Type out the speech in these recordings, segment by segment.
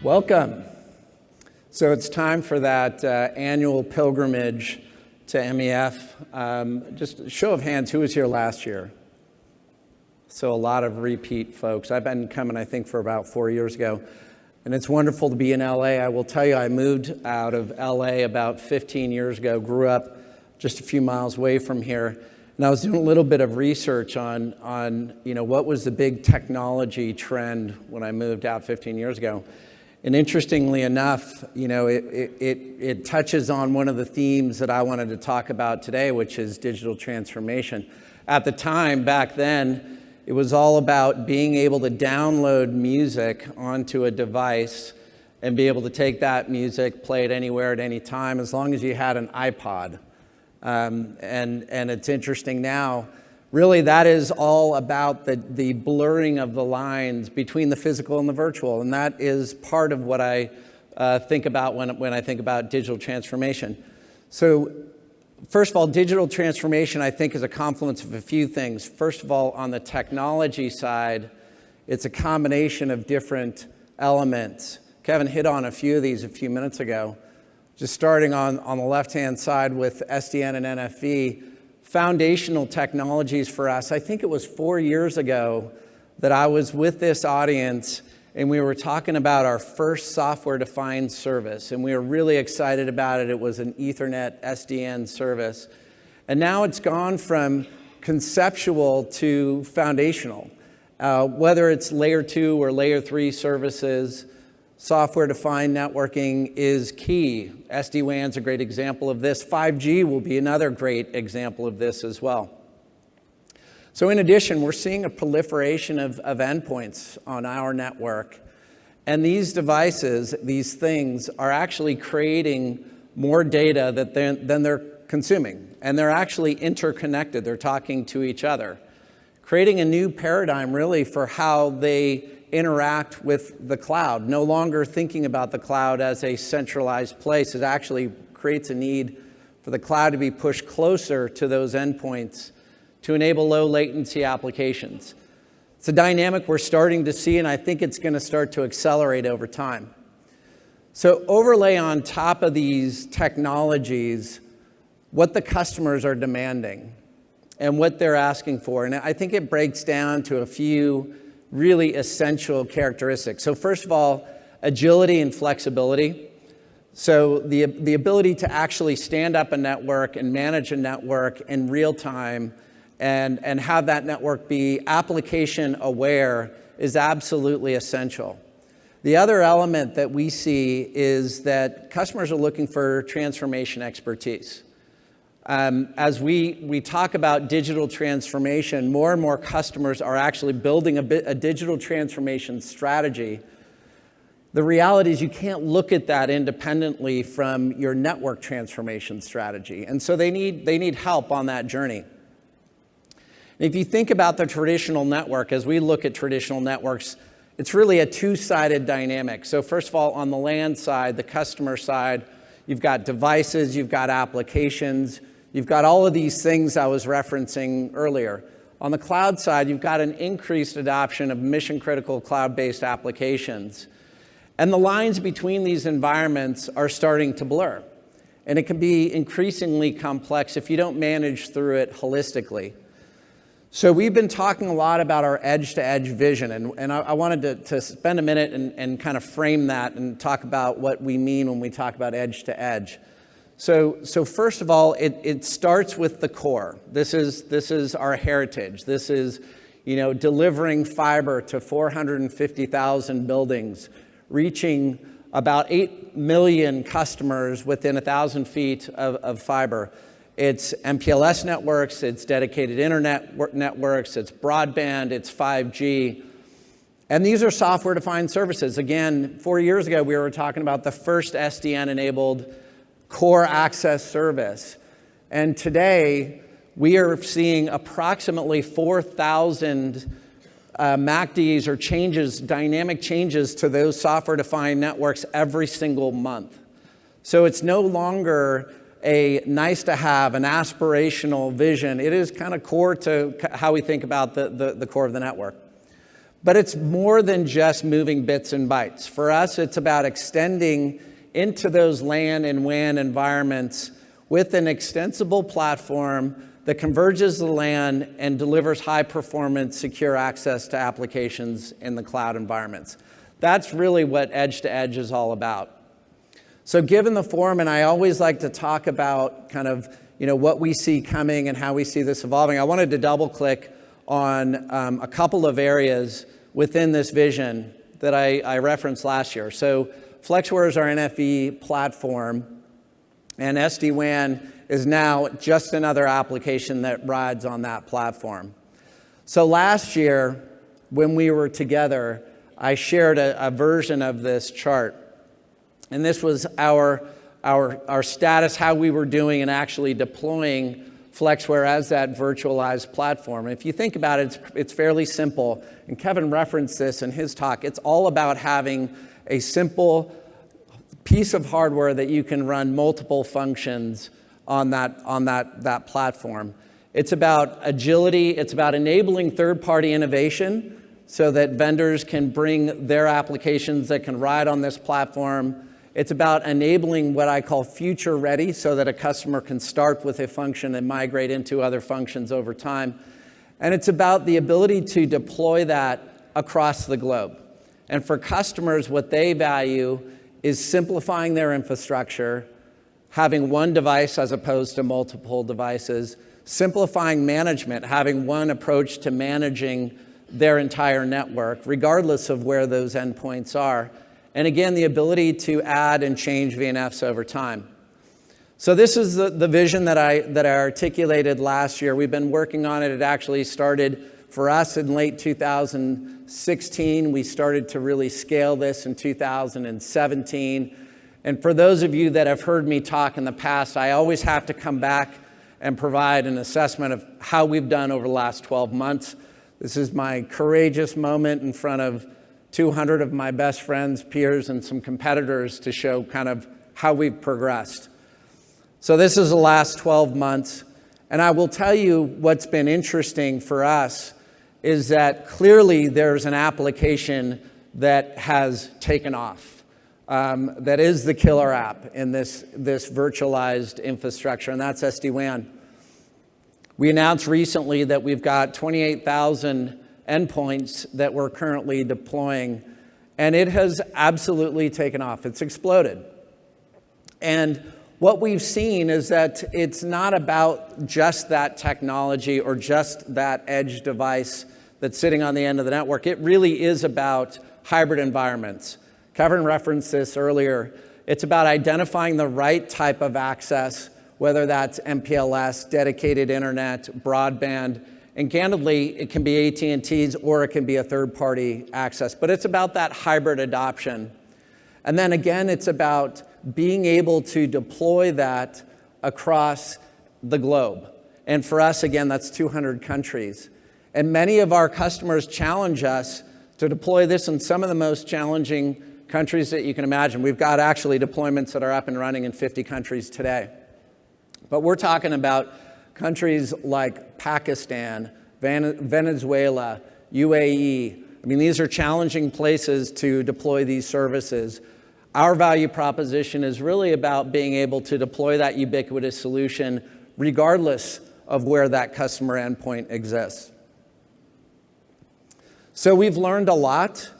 Welcome. So it's time for that annual pilgrimage to MEF. Just a show of hands, who was here last year? So a lot of repeat folks. I've been coming, I think, for about 4 years ago. And it's wonderful to be in LA. I will tell you, I moved out of LA about 15 years ago, grew up just a few miles away from here. And I was doing a little bit of research on what was the big technology trend when I moved out 15 years ago. And interestingly enough, it touches on one of the themes that I wanted to talk about today, which is digital transformation. At the time, back then, it was all about being able to download music onto a device and be able to take that music, play it anywhere at any time, as long as you had an iPod. And it's interesting now, really that is all about the blurring of the lines between the physical and the virtual. And that is part of what I think about when I think about digital transformation. So first of all, digital transformation, I think, is a confluence of a few things. First of all, on the technology side, it's a combination of different elements. Kevin hit on a few of these a few minutes ago. Just starting on the left-hand side with SDN and NFV, foundational technologies for us. I think it was 4 years ago that I was with this audience and we were talking about our first software-defined service, and we were really excited about it. It was an Ethernet SDN service. And now it's gone from conceptual to foundational. Whether it's layer 2 or layer 3 services, software-defined networking is key. SD-WAN is a great example of this. 5G will be another great example of this as well. So in addition, we're seeing a proliferation of endpoints on our network. And these devices, these things, are actually creating more data than they're consuming. And they're actually interconnected. They're talking to each other, creating a new paradigm really for how they interact with the cloud. No longer thinking about the cloud as a centralized place. It actually creates a need for the cloud to be pushed closer to those endpoints to enable low latency applications. It's a dynamic we're starting to see, and I think it's going to start to accelerate over time. So overlay on top of these technologies what the customers are demanding and what they're asking for. And I think it breaks down to a few really essential characteristics. So first of all, agility and flexibility. So the ability to actually stand up a network and manage a network in real time and have that network be application aware is absolutely essential. The other element that we see is that customers are looking for transformation expertise. As we talk about digital transformation, more and more customers are actually building a digital transformation strategy. The reality is you can't look at that independently from your network transformation strategy. And so they need help on that journey. And if you think about the traditional network, as we look at traditional networks, it's really a two-sided dynamic. So first of all, on the LAN side, the customer side, you've got devices, you've got applications, you've got all of these things I was referencing earlier. On the cloud side, you've got an increased adoption of mission-critical cloud-based applications. And the lines between these environments are starting to blur. And it can be increasingly complex if you don't manage through it holistically. So we've been talking a lot about our edge-to-edge vision, and I wanted to spend a minute and kind of frame that and talk about what we mean when we talk about edge-to-edge. So first of all, it starts with the core. This is our heritage. This is, delivering fiber to 450,000 buildings, reaching about 8 million customers within 1,000 feet of fiber. It's MPLS networks, it's dedicated internet networks, it's broadband, it's 5G. And these are software-defined services. Again, 4 years ago, we were talking about the first SDN-enabled core access service. And today, we are seeing approximately 4,000 MACDs or changes, dynamic changes to those software-defined networks every single month. So it's no longer a nice to have, an aspirational vision. It is kind of core to how we think about the core of the network. But it's more than just moving bits and bytes. For us, it's about extending into those LAN and WAN environments with an extensible platform that converges the LAN and delivers high-performance, secure access to applications in the cloud environments. That's really what edge-to-edge is all about. So given the forum, and I always like to talk about kind of what we see coming and how we see this evolving, I wanted to double-click on a couple of areas within this vision that I referenced last year. So FlexWare is our NFV platform, and SD-WAN is now just another application that rides on that platform. So last year, when we were together, I shared a version of this chart. And this was our status, how we were doing and actually deploying FlexWare as that virtualized platform. And if you think about it, it's fairly simple. And Kevin referenced this in his talk. It's all about having a simple piece of hardware that you can run multiple functions on that platform. It's about agility. It's about enabling third-party innovation so that vendors can bring their applications that can ride on this platform. It's about enabling what I call future ready so that a customer can start with a function and migrate into other functions over time. And it's about the ability to deploy that across the globe. And for customers, what they value is simplifying their infrastructure, having one device as opposed to multiple devices, simplifying management, having one approach to managing their entire network, regardless of where those endpoints are. And again, the ability to add and change VNFs over time. So this is the vision that I articulated last year. We've been working on it. It actually started for us in late 2016. We started to really scale this in 2017. And for those of you that have heard me talk in the past, I always have to come back and provide an assessment of how we've done over the last 12 months. This is my courageous moment in front of 200 of my best friends, peers, and some competitors to show kind of how we've progressed. So this is the last 12 months. And I will tell you what's been interesting for us is that clearly there's an application that has taken off. That is the killer app in this virtualized infrastructure, and that's SD-WAN. We announced recently that we've got 28,000 endpoints that we're currently deploying, and it has absolutely taken off. It's exploded. And what we've seen is that it's not about just that technology or just that edge device that's sitting on the end of the network. It really is about hybrid environments. Kevin referenced this earlier. It's about identifying the right type of access, whether that's MPLS, dedicated internet, broadband, and candidly, it can be AT&T's or it can be a third-party access. But it's about that hybrid adoption. And then again, it's about being able to deploy that across the globe. And for us, again, that's 200 countries. And many of our customers challenge us to deploy this in some of the most challenging countries that you can imagine. We've got actually deployments that are up and running in 50 countries today. But we're talking about countries like Pakistan, Venezuela, UAE. I mean, these are challenging places to deploy these services. Our value proposition is really about being able to deploy that ubiquitous solution regardless of where that customer endpoint exists. So we've learned a lot.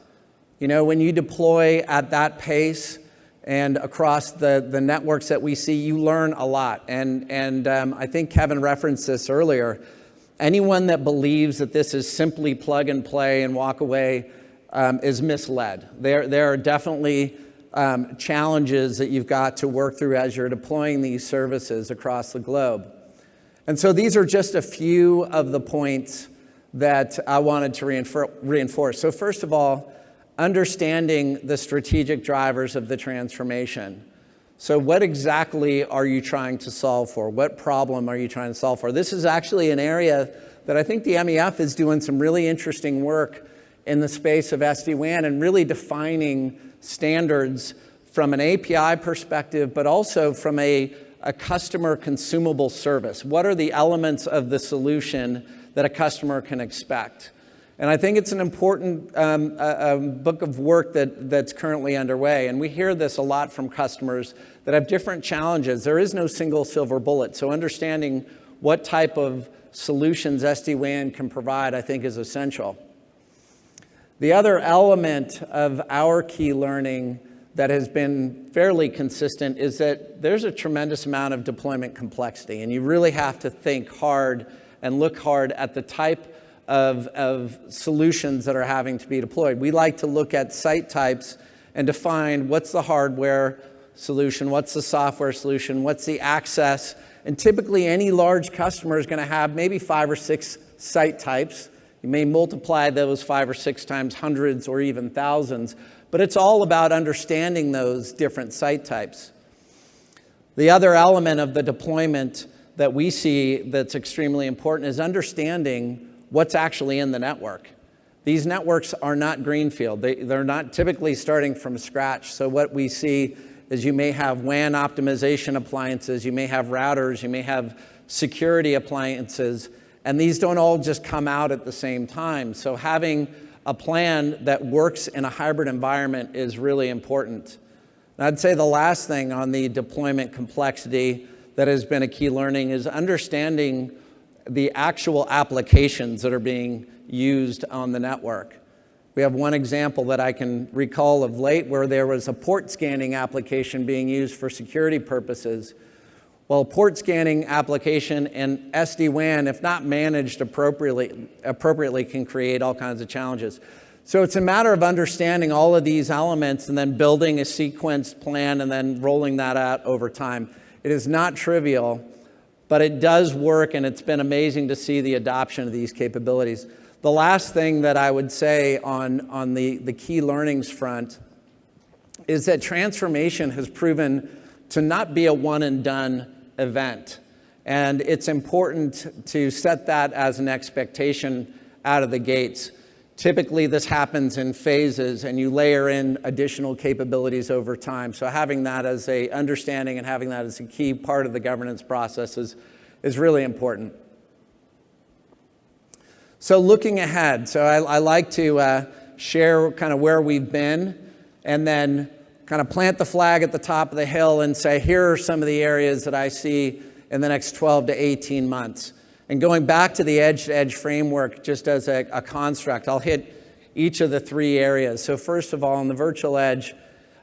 You know, when you deploy at that pace and across the networks that we see, you learn a lot. And I think Kevin referenced this earlier. Anyone that believes that this is simply plug and play and walk away is misled. There are definitely challenges that you've got to work through as you're deploying these services across the globe. And so these are just a few of the points that I wanted to reinforce. So first of all, understanding the strategic drivers of the transformation. So what exactly are you trying to solve for? What problem are you trying to solve for? This is actually an area that I think the MEF is doing some really interesting work in the space of SD-WAN and really defining standards from an API perspective, but also from a customer consumable service. What are the elements of the solution that a customer can expect? And I think it's an important book of work that's currently underway. And we hear this a lot from customers that have different challenges. There is no single silver bullet. So understanding what type of solutions SD-WAN can provide, I think, is essential. The other element of our key learning that has been fairly consistent is that there's a tremendous amount of deployment complexity, and you really have to think hard and look hard at the type of solutions that are having to be deployed. We like to look at site types and define what's the hardware solution, what's the software solution, what's the access, and typically any large customer is going to have maybe 5 or 6 site types. You may multiply those 5 or 6 times hundreds or even thousands, but it's all about understanding those different site types. The other element of the deployment that we see that's extremely important is understanding what's actually in the network. These networks are not greenfield. They're not typically starting from scratch. So what we see is you may have WAN optimization appliances, you may have routers, you may have security appliances, and these don't all just come out at the same time. So having a plan that works in a hybrid environment is really important. And I'd say the last thing on the deployment complexity that has been a key learning is understanding the actual applications that are being used on the network. We have one example that I can recall of late where there was a port scanning application being used for security purposes. Well, a port scanning application and SD-WAN, if not managed appropriately, can create all kinds of challenges. So it's a matter of understanding all of these elements and then building a sequenced plan and then rolling that out over time. It is not trivial, but it does work, and it's been amazing to see the adoption of these capabilities. The last thing that I would say on the key learnings front is that transformation has proven to not be a one and done event. And it's important to set that as an expectation out of the gates. Typically, this happens in phases, and you layer in additional capabilities over time. So having that as a understanding and having that as a key part of the governance process is really important. So looking ahead, so I like to share kind of where we've been and then kind of plant the flag at the top of the hill and say, here are some of the areas that I see in the next 12 to 18 months. And going back to the edge-to-edge framework just as a construct, I'll hit each of the 3 areas. So first of all, on the virtual edge,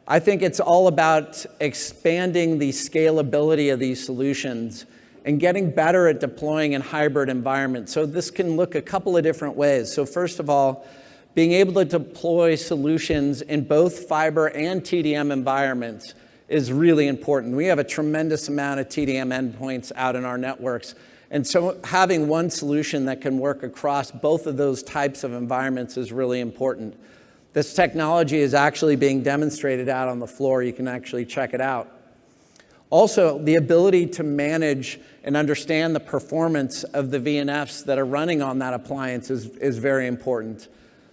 I think it's all about expanding the scalability of these solutions and getting better at deploying in hybrid environments. So this can look a couple of different ways. So first of all, being able to deploy solutions in both fiber and TDM environments is really important. We have a tremendous amount of TDM endpoints out in our networks. And so having one solution that can work across both of those types of environments is really important. This technology is actually being demonstrated out on the floor. You can actually check it out. Also, the ability to manage and understand the performance of the VNFs that are running on that appliance is very important.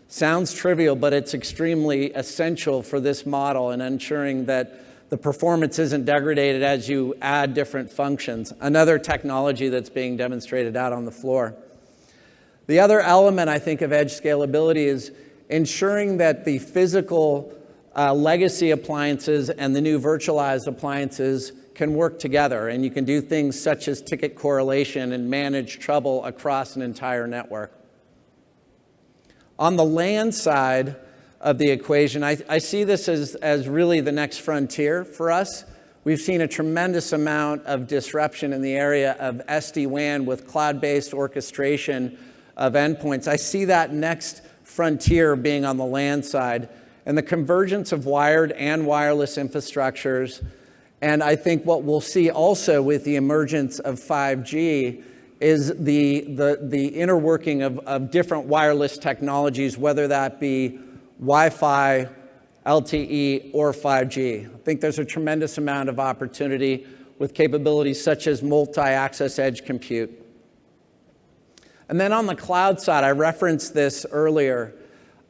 Sounds trivial, but it's extremely essential for this model and ensuring that the performance isn't degraded as you add different functions. Another technology that's being demonstrated out on the floor. The other element, I think, of edge scalability is ensuring that the physical legacy appliances and the new virtualized appliances can work together, and you can do things such as ticket correlation and manage trouble across an entire network. On the LAN side of the equation, I see this as really the next frontier for us. We've seen a tremendous amount of disruption in the area of SD-WAN with cloud-based orchestration of endpoints. I see that next frontier being on the LAN side and the convergence of wired and wireless infrastructures. And I think what we'll see also with the emergence of 5G is the inner working of different wireless technologies, whether that be Wi-Fi, LTE, or 5G. I think there's a tremendous amount of opportunity with capabilities such as multi-access edge compute. And then on the cloud side, I referenced this earlier.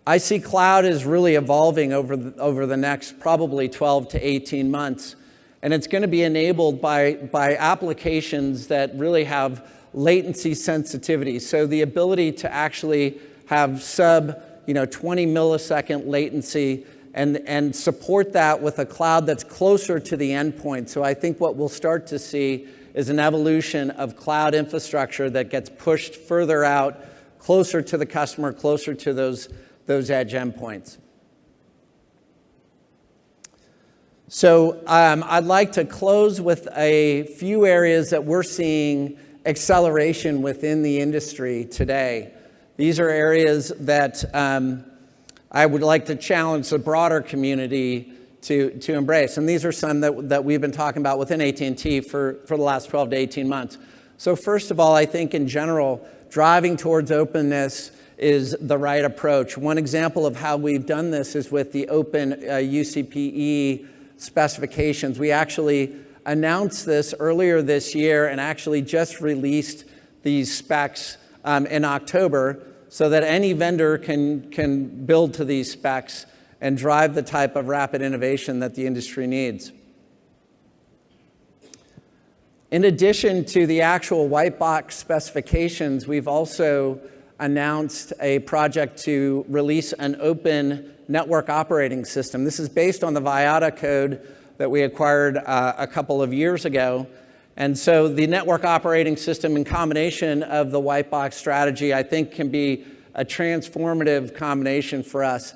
I see cloud is really evolving over the next probably 12 to 18 months. And it's going to be enabled by applications that really have latency sensitivity. So the ability to actually have sub 20 millisecond latency and support that with a cloud that's closer to the endpoint. So I think what we'll start to see is an evolution of cloud infrastructure that gets pushed further out, closer to the customer, closer to those edge endpoints. So I'd like to close with a few areas that we're seeing acceleration within the industry today. These are areas that I would like to challenge the broader community to embrace. And these are some that we've been talking about within AT&T for the last 12 to 18 months. So first of all, I think in general, driving towards openness is the right approach. One example of how we've done this is with the open UCPE specifications. We actually announced this earlier this year and actually just released these specs in October so that any vendor can build to these specs and drive the type of rapid innovation that the industry needs. In addition to the actual white box specifications, we've also announced a project to release an open network operating system. This is based on the Viata code that we acquired a couple of years ago. And so the network operating system in combination of the white box strategy, I think, can be a transformative combination for us.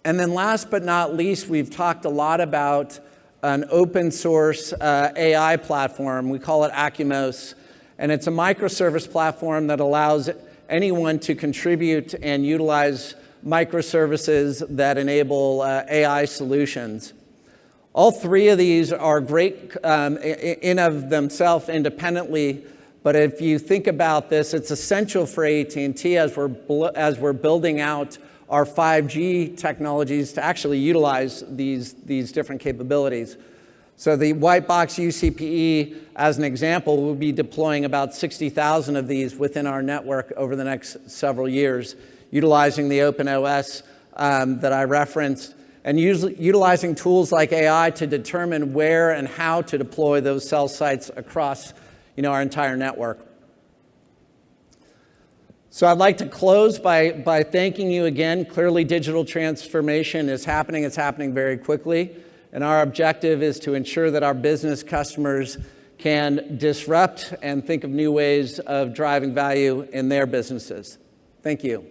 And then last but not least, we've talked a lot about an open source AI platform. We call it Acumos. And it's a microservice platform that allows anyone to contribute and utilize microservices that enable AI solutions. All three of these are great in of themselves independently, but if you think about this, it's essential for AT&T as we're building out our 5G technologies to actually utilize these different capabilities. So the white box UCPE, as an example, will be deploying about 60,000 of these within our network over the next several years, utilizing the open OS that I referenced, and utilizing tools like AI to determine where and how to deploy those cell sites across our entire network. So I'd like to close by thanking you again. Clearly, digital transformation is happening. It's happening very quickly. And our objective is to ensure that our business customers can disrupt and think of new ways of driving value in their businesses. Thank you.